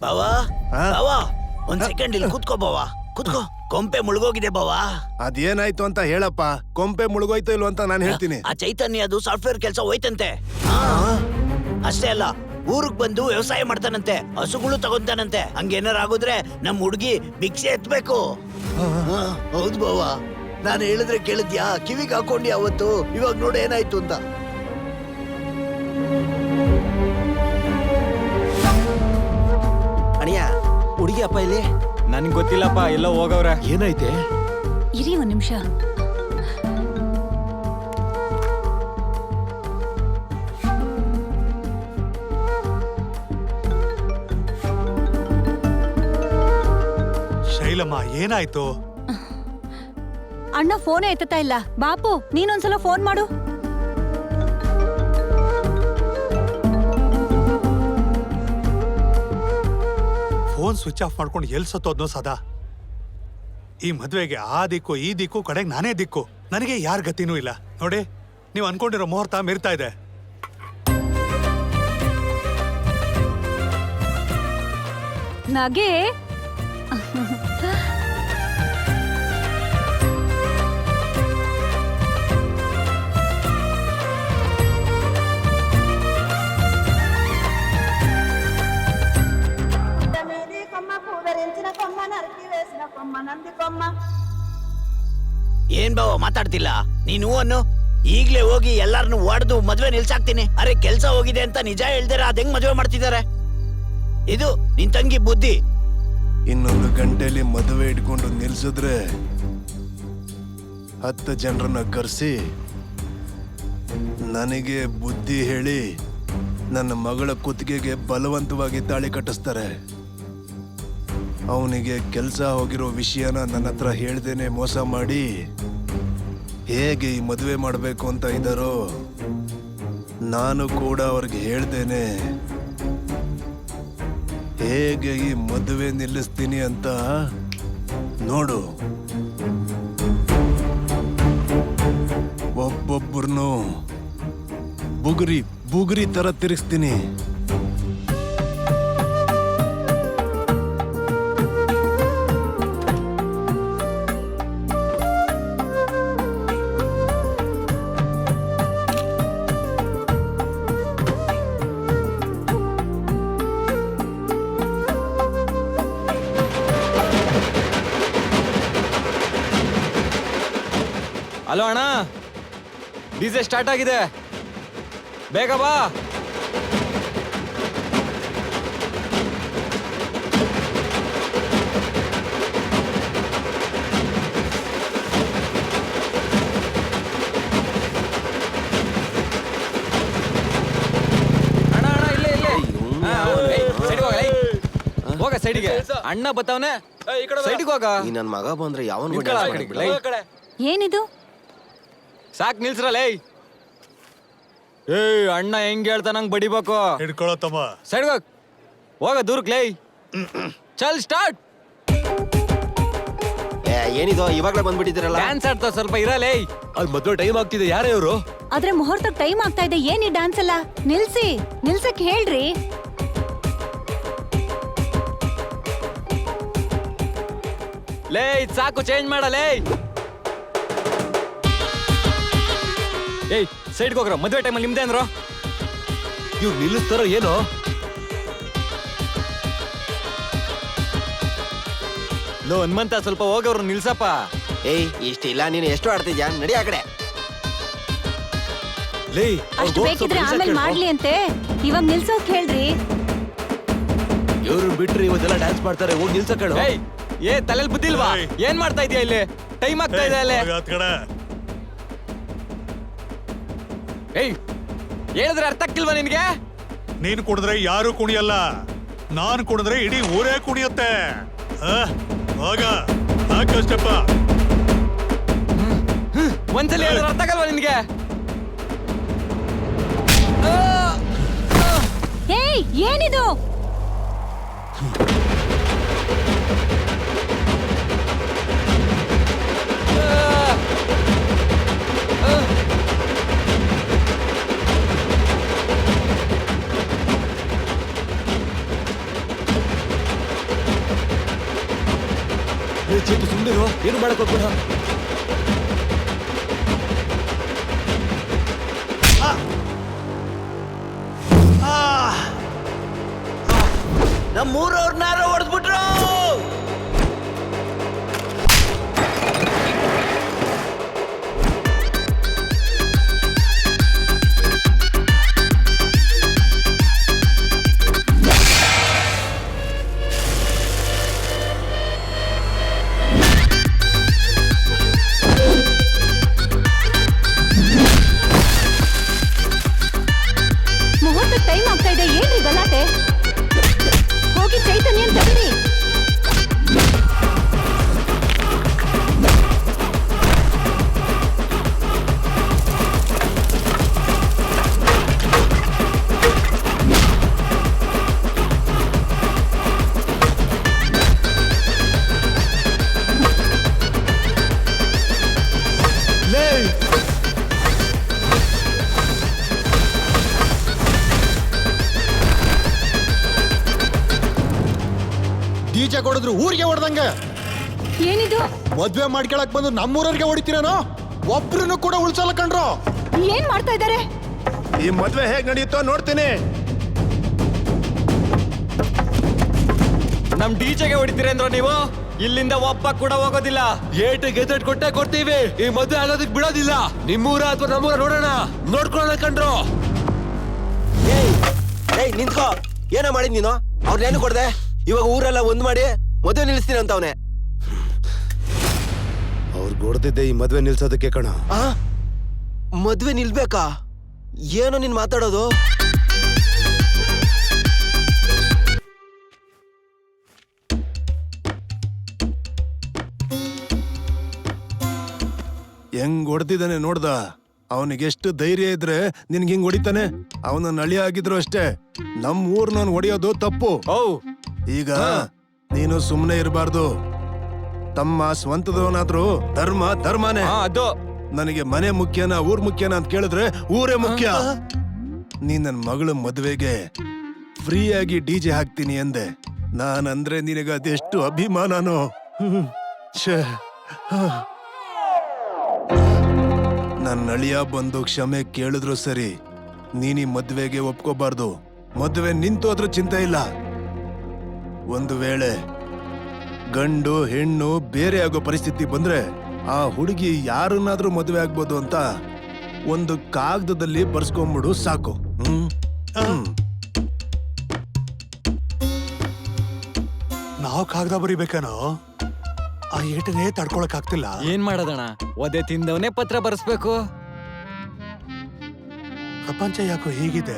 ಬಾವಾ ಬಾವಾ ಒಂದ್ ಸೆಕೆಂಡ್ ಇಲ್ಲಿ ಕೂತ್ಕೋ ಬಾವಾ ಕೂತ್ಕೋ. ಕೊಂಪೆ ಮುಳುಗೋಗಿದೆ ಬಾವಾ. ಅದೇನಾಯ್ತು ಅಂತ ಹೇಳಪ್ಪ. ಕೊಂಪೆ ಮುಳುಗೋಯ್ತು ಇಲ್ವ ಅಂತ ನಾನು ಹೇಳ್ತೀನಿ. ಆ ಚೈತನ್ಯ ಅದು ಸಾಫ್ಟ್ವೇರ್ ಕೆಲಸ ಹೋಯ್ತಂತೆ. ಅಷ್ಟೇ ಅಲ್ಲ, ಊರಿಗೆ ಬಂದು ವ್ಯವಸಾಯ ಮಾಡ್ತಾನಂತೆ, ಹಸುಗಳು ತಗೊಂತಾನಂತೆ. ಹಂಗೇನಾರ ಆಗುದ್ರೆ ನಮ್ ಹುಡುಗಿ ಭಿಕ್ಷೆ ಎತ್ಬೇಕು. ಹೌದು ಬಾವಾ, ನಾನು ಹೇಳಿದ್ರೆ ಕೇಳಿದ್ಯಾ? ಕಿವಿಗೆ ಹಾಕೊಂಡಿ ಅವತ್ತು. ಇವಾಗ ನೋಡಿ ಏನಾಯ್ತು ಅಂತ. ಅಣಿಯ ಹುಡುಗಿ ಅಪ್ಪ ಇಲ್ಲಿ? ನನ್ಗೆ ಗೊತ್ತಿಲ್ಲಪ್ಪ, ಎಲ್ಲೋ ಹೋಗವ್ರೆ. ಏನೈತೆ? ಇರಿ ಒಂದ್ ನಿಮಿಷ. ಶೈಲಮ್ಮ, ಏನಾಯ್ತು? ಅಣ್ಣ ಫೋನೇ ಎತ್ತುತ್ತಾ ಇಲ್ಲ. ಬಾಪು, ನೀನೊಂದ್ಸಲ ಫೋನ್ ಮಾಡು. ಫೋನ್ ಸ್ವಿಚ್ ಆಫ್ ಮಾಡ್ಕೊಂಡು ಎಲ್ ಸತ್ತೋದ್ನೋ ಸದಾ. ಈ ಮದ್ವೆಗೆ ಆ ದಿಕ್ಕು ಈ ದಿಕ್ಕು ಕಡೆಗೆ ನಾನೇ ದಿಕ್ಕು. ನನಗೆ ಯಾರ ಗತಿನೂ ಇಲ್ಲ. ನೋಡಿ, ನೀವು ಅನ್ಕೊಂಡಿರೋ ಮುಹೂರ್ತ ಮೀರ್ತಾ ಇದೆ. ನಗೆ ಏನ್ ಬಾವ ಮಾತಾಡ್ತಿಲ್ಲ ನೀನು? ಅನ್ನು ಈಗ್ಲೇ ಹೋಗಿ ಎಲ್ಲಾರನ್ನು ಹೊಡೆದು ಮದ್ವೆ ನಿಲ್ಸಾಕ್ತೀನಿ. ಅರೆ, ಕೆಲ್ಸ ಹೋಗಿದೆ ಅಂತ ನಿಜ ಹೇಳ್ದಿರ ಅದ್ ಹೆಂಗ್ ಮದ್ವೆ ಮಾಡ್ತಿದ್ದಾರೆ? ಇದು ನಿನ್ ತಂಗಿ ಬುದ್ಧಿ. ಇನ್ನೊಂದು ಗಂಟೆಲಿ ಮದುವೆ ಇಟ್ಕೊಂಡು ನಿಲ್ಸಿದ್ರೆ 10 ಜನರನ್ನ ಕರೆಸಿ ನನಗೆ ಬುದ್ಧಿ ಹೇಳಿ ನನ್ನ ಮಗಳ ಕುತ್ತಿಗೆಗೆ ಬಲವಂತವಾಗಿ ತಾಳಿ ಕಟ್ಟಿಸ್ತಾರೆ. ಅವನಿಗೆ ಕೆಲಸ ಹೋಗಿರೋ ವಿಷಯನ ನನ್ನ ಹತ್ರ ಹೇಳ್ದೇನೆ ಮೋಸ ಮಾಡಿ ಹೇಗೆ ಈ ಮದುವೆ ಮಾಡಬೇಕು ಅಂತ ಇದ್ದಾರೋ ನಾನು ಕೂಡ ಅವ್ರಿಗೆ ಹೇಳ್ದೇನೆ ಹೇಗೆ ಈ ಮದುವೆ ನಿಲ್ಲಿಸ್ತೀನಿ ಅಂತ ನೋಡು. ಒಬ್ಬೊಬ್ಬರನ್ನು ಬುಗುರಿ ತರ ತಿರುಗಿಸ್ತೀನಿ. ಹಲೋ ಅಣ್ಣ, ಡಿಜೆ ಸ್ಟಾರ್ಟ್ ಆಗಿದೆ, ಬೇಗ ಬಾ. ಹೋಗ ಸೈಡಿಗೆ. ಅಣ್ಣ ಬತ್ತವನೆ, ಸೈಡಿಗೆ ಹೋಗ. ಈ ನನ್ ಮಗ ಬಂದ್ರೆ ಯಾವನ್ ಏನಿದು? ಸಾಕ್ ನಿಲ್ಸ್ರಲ್ಲ. ಅಣ್ಣ ಹೆಂಗ್ ಹೇಳ್ತಾನಂಗ್ ಬಡಿಬೇಕು. ಹಿಡ್ಕೊಳ್ಳೋ ತಮ್ಮ. ಸೈಡ್ ಹೋಗ ದೂರಕ್ ಲೈ. ಚಲ್ ಸ್ಟಾರ್ಟ್. ಏನಿದು ಇವಾಗ್ಲೇ ಬಂದ್ಬಿಟ್ಟಿದ್ದೀರಲ್ಲ? ಡ್ಯಾನ್ಸ್ ಆಡ್ತಾ ಸ್ವಲ್ಪ ಇರಲೇ. ಅಲ್ಲಿ ಮದ್ವೆ ಟೈಮ್ ಆಗ್ತಿದೆ. ಯಾರೇ ಇವರು? ಆದ್ರೆ ಮುಹೂರ್ತಕ್ಕೆ ಟೈಮ್ ಆಗ್ತಾ ಇದೆ. ಏನಿ ಡ್ಯಾನ್ಸ್ ಎಲ್ಲ ನಿಲ್ಸಕ್ ಹೇಳ್ರಿ. ಲೇ ಸಾಕು, ಚೇಂಜ್ ಮಾಡಲೇ. ಸೈಡ್ಗೆ ಹೋಗ್ರ, ಮದ್ವೆ ಟೈಮಲ್ಲಿ ನಿಮ್ದೇ ಅಂದ್ರು. ಇವ್ರು ನಿಲ್ಲಿಸ್ತಾರೋ ಏನೋ? ಲೋ ಹನುಮಂತ, ಸ್ವಲ್ಪ ಹೋಗವ್ರು ನಿಲ್ಸಪ್ಪ. ಇಷ್ಟಿಲ್ಲ, ನೀನು ಎಷ್ಟು ಆಡ್ತಿದ್ಯಾ? ನಡಿ ಆ ಕಡೆ. ಲೇ, ಅಷ್ಟು ಬೇಕಿದ್ರೆ ಆಮೇಲೆ ಮಾಡ್ಲಿ ಅಂತೆ. ಇವಾಗ ನಿಲ್ಸೋಕ್ ಹೇಳ್ರಿ. ಇವ್ರು ಬಿಟ್ರಿ ಇವತ್ತೆಲ್ಲ ಡ್ಯಾನ್ಸ್ ಮಾಡ್ತಾರೆ. ಹೋಗಿ ನಿಲ್ಸಕ್ ಹೇಳು. ತಲೆಲ್ ಬುದ್ಧಿಲ್ವಾ? ಏನ್ ಮಾಡ್ತಾ ಇದೀಯ ಇಲ್ಲಿ? ಟೈಮ್ ಆಗ್ತಾ ಇದೆ ಅಲ್ಲೇ. ಹೇಳಿದ್ರೆ ಅರ್ಥ ಆಗ್ತಿಲ್ವಾ ನಿನ್ಗೆ? ನೀನ್ ಕುಡಿದ್ರೆ ಯಾರು ಕುಣಿಯಲ್ಲ, ನಾನ್ ಕುಡಿದ್ರೆ ಇಡೀ ಊರೇ ಕುಣಿಯುತ್ತೆ. ಹಾಕಷ್ಟಪ್ಪ. ಒಂದ್ಸಲ ಹೇಳಿದ್ರೆ ಅರ್ಥ ಆಗಲ್ವಾ ನಿನ್ಗೆ? ಏನಿದು? ಚೇತು ಸುಮ್ಮನಿರು, ಏನು ಮಾಡಕ್ ಹೋಗ್ಬೇಡ. ನಮ್ಮೂರವ್ರನ್ನಾರ ಹೊಡೆದ್ಬಿಟ್ರು. ಮುಹೂರ್ತ ಟೈಮ್ ಆಗ್ತಾ ಇದೆ, ಏನ್ರಿ ಗಲಾಟೆ? ಹೋಗಿ ಚೈತನ್ಯ ತಗೊಳ್ಳಿ. ಡಿಜೆ ಕೊಡಿದ್ರು ಊರಿಗೆ ಹೊಡೆದಂಗೆ. ಏನಿದು? ಮದ್ವೆ ಮಾಡ್ಕೊಳಕ್ ಬಂದು ನಮ್ಮೂರವ್ರಿಗೆ ಹೊಡಿತೀರೇನೋ? ಒಬ್ರನ್ನು ಕೂಡ ಉಳ್ಸಲ್ಲ ಕಣ್ರೋ. ಏನ್ ಮಾಡ್ತಾ ಇದಾರೆ? ಈ ಮದ್ವೆ ಹೇಗ್ ನಡೆಯುತ್ತೋ ನೋಡ್ತೀನಿ. ನಮ್ ಡಿಜೆಗೆ ಹೊಡಿತೀರಿ ಅಂದ್ರ ನೀವು? ಇಲ್ಲಿಂದ ಒಬ್ಬ ಕೂಡ ಹೋಗೋದಿಲ್ಲ. ಏಟು ಗೆದ್ದಟ್ ಕೊಟ್ಟೆ ಕೊಡ್ತೀವಿ. ಈ ಮದ್ವೆ ಆಗೋದಕ್ ಬಿಡೋದಿಲ್ಲ. ನಿಮ್ಮೂರ ಅಥವಾ ನಮ್ಮೂರ ನೋಡೋಣ, ನೋಡ್ಕೊಳ್ಳೋಣ ಕಣ್ರು. ಏಯ್ ನಿಂತ್ಕೋ, ಏನೋ ಮಾಡಿದ್ ನೀನು? ಅವ್ರನ್ನೇನು ಕೊಡ್ದೆ? ಇವಾಗ ಊರೆಲ್ಲ ಒಂದ್ ಮಾಡಿ ಮದುವೆ ನಿಲ್ಲಿಸ್ತೀನಿ ಅಂತ ಅವನೇ. ಅವ್ರು ಕೊಡ್ತಿದ್ದೆ ಈ ಮದ್ವೆ ನಿಲ್ಸೋದಕ್ಕೆ ಕಣ. ಮದ್ವೆ ನಿಲ್ಬೇಕಾ? ಏನೋ ನೀನ್ ಮಾತಾಡೋದು? ಹೆಂಗ್ ಹೊಡ್ತಿದ್ದಾನೆ ನೋಡ್ದ? ಅವನಿಗೆಷ್ಟು ಧೈರ್ಯ ಇದ್ರೆ ನಿನ್ಗೆ ಹಿಂಗ್ ಹೊಡಿತಾನೆ? ಅವನ ನಳಿ ಆಗಿದ್ರು ಅಷ್ಟೇ. ನಮ್ ಊರ್ನವ್ನ್ ಹೊಡಿಯೋದು ತಪ್ಪು. ಓ, ಈಗ ನೀನು ಸುಮ್ನೆ ಇರಬಾರ್ದು. ತಮ್ಮ ಸ್ವಂತದವನಾದ್ರೂ ಧರ್ಮ ಧರ್ಮನೇ. ಅದು ನನಗೆ ಮನೆ ಮುಖ್ಯನಾ ಊರ್ ಮುಖ್ಯನಾ ಅಂತ ಕೇಳಿದ್ರೆ ಊರೇ ಮುಖ್ಯ. ನೀ ನನ್ ಮಗಳ ಮದ್ವೆಗೆ ಫ್ರೀಯಾಗಿ ಡಿಜೆ ಹಾಕ್ತೀನಿ ಎಂದೆ. ನಾನಂದ್ರೆ ನಿನಗ ಅದೆಷ್ಟು ಅಭಿಮಾನನೋ. ಛೇ, ನನ್ನ ಅಳಿಯ ಬಂದು ಕ್ಷಮೆ ಕೇಳಿದ್ರು ಸರಿ, ನೀನಿ ಮದ್ವೆಗೆ ಒಪ್ಕೋಬಾರ್ದು. ಮದ್ವೆ ನಿಂತೋದ್ರೂ ಚಿಂತೆ ಇಲ್ಲ. ಒಂದು ವೇಳೆ ಗಂಡು ಹೆಣ್ಣು ಬೇರೆ ಆಗೋ ಪರಿಸ್ಥಿತಿ ಬಂದ್ರೆ ಆ ಹುಡುಗಿ ಯಾರನ್ನಾದ್ರೂ ಮದುವೆ ಆಗ್ಬೋದು ಅಂತ ಒಂದು ಕಾಗದದಲ್ಲಿ ಬರ್ಸ್ಕೊಂಬಿಡು ಸಾಕು. ನಾವು ಕಾಗದ ಬರಿಬೇಕೇನೋ? ಆ ಏಟನೇ ತಡ್ಕೊಳಕ್ ಆಗ್ತಿಲ್ಲ. ಏನ್ ಮಾಡೋದಣ್ಣ? ಒದೆ ತಿಂದವನೇ ಪತ್ರ ಬರ್ಸ್ಬೇಕು. ಪ್ರಪಂಚ ಯಾಕೋ ಹೀಗಿದೆ?